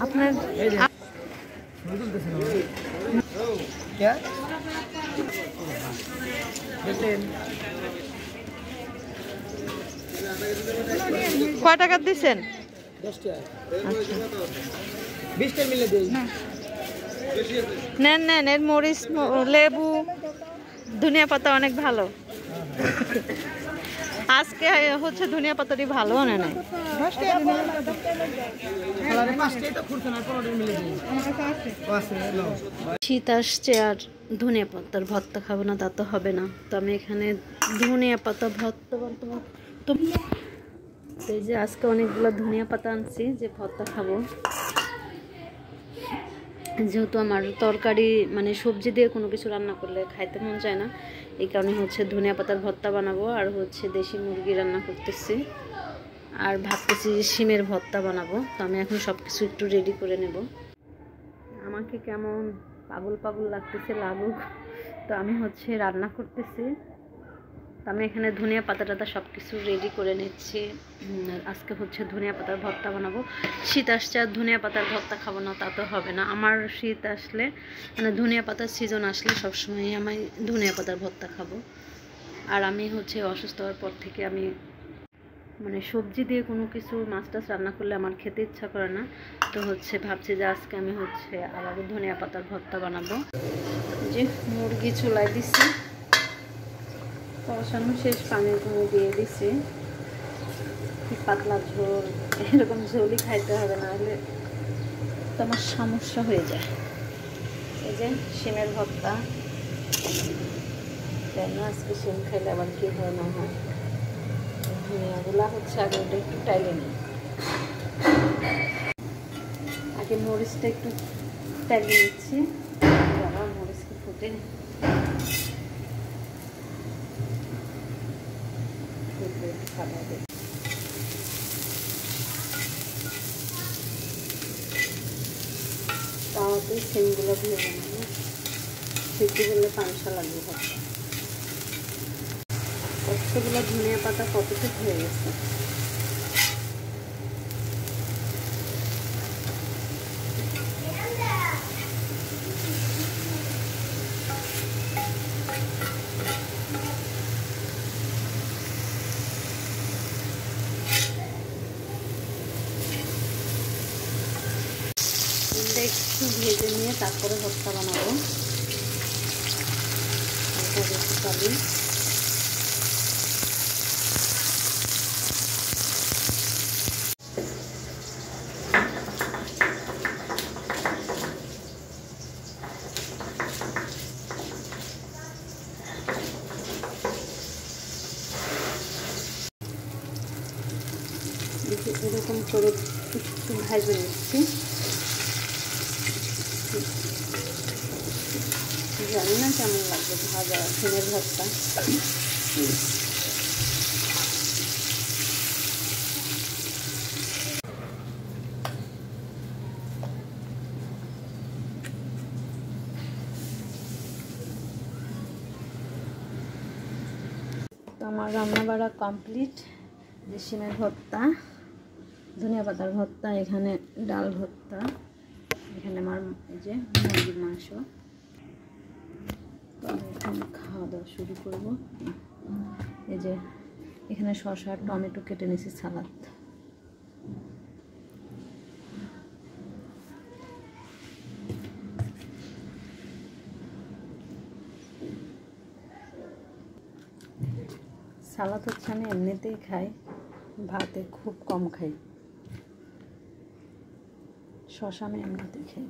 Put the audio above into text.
আপনার কয় টাকা দিচ্ছেন? 10 টাকা। 20 টাকা মিলে দেই। নেন নেন, এর মরিচ লেবু ধনিয়া পাতা অনেক ভালো। আজকে হচ্ছে ধনিয়া পাতাটি ভালো আনে নাই। শীত আসছে আর ধনিয়া পাতার ভর্তা খাবো না তা তো হবে না, তো আমি এখানে ধনিয়া পাতা ভর্তা তো এই যে আজকে অনেকগুলো ধনিয়া পাতা আনছি যে ভর্তা খাবো। যেহেতু আমার তরকারি মানে সবজি দিয়ে কোনো কিছু রান্না করলে খাইতে মন চায় না, এই কারণে হচ্ছে ধনিয়া পাতার ভর্তা বানাবো। আর হচ্ছে দেশি মুরগি রান্না করতেছি, আর ভাবতেছি শিমের ভর্তা বানাবো। তো আমি এখন সব কিছু একটু রেডি করে নেব। আমাকে কেমন পাগল পাগল লাগতেছে লাগুক, তো আমি হচ্ছে রান্না করতেছি। তো আমি এখানে ধনিয়া পাতা টাতা সব কিছু রেডি করে নিচ্ছি। আজকে হচ্ছে ধনিয়া পাতার ভর্তা বানাবো। শীত আসছে আর ধনিয়া পাতার ভর্তা খাবো না তা তো হবে না। আমার শীত আসলে মানে ধনিয়া পাতার সিজন আসলে সবসময় আমি ধনিয়া পাতার ভর্তা খাবো। আর আমি হচ্ছে অসুস্থ হওয়ার পর থেকে আমি মানে সবজি দিয়ে কোনো কিছু মাছ টাছ রান্না করলে আমার খেতে ইচ্ছা করে না। তো হচ্ছে ভাবছি যে আজকে আমি হচ্ছে আবার ধনিয়া পাতার ভর্তা বানাবো। যে মুরগি চুলায় দিছি, কষানো শেষ, পানি দিয়ে দিছি। পাতলা ঝোল, এরকম ঝোলই খাইতে হবে, না হলে তো আমার সমস্যা হয়ে যায়। এই যে শিমের ভর্তা, তাই না? আজকে শিম খাইলে আবার কী হয় না হয়। ধনিয়াগুলা হচ্ছে আগে ওটা একটু টাইলে নিই, আগে মরিচটা একটু টাইলে নিচ্ছি। আবার মরিচকে ফুটে খাবার দিই। তাওয়াতে শিমগুলো দিয়ে বানাবো, সিদ্ধ করলে পাংশা লাগবে ভাবছি। কতগুলো ধনিয়া পাতা কতটুক হয়ে গেছে। একটু ভেজে নিয়ে তারপরে ভর্তা বানাবো। এরকম করে একটু ভাজে নিচ্ছি। জানি না কেমন লাগবে ভাজা শিমের ভর্তা। তো আমার রান্না বাড়া কমপ্লিট। যে শিমের ভর্তা, ধনিয়া পাতার ভর্তা, এখানে ডাল ভর্তা, এখানে আমার এই যে মুরগির মাংস। তো আমি এখন খাওয়া দাওয়া শুরু করবো। এই যে এখানে শসা আর টমেটো কেটে নিয়েছি, সালাদ। সালাদ হচ্ছে আমি এমনিতেই খাই, ভাতে খুব কম খাই। শসা আমি এমনিতেই খাই।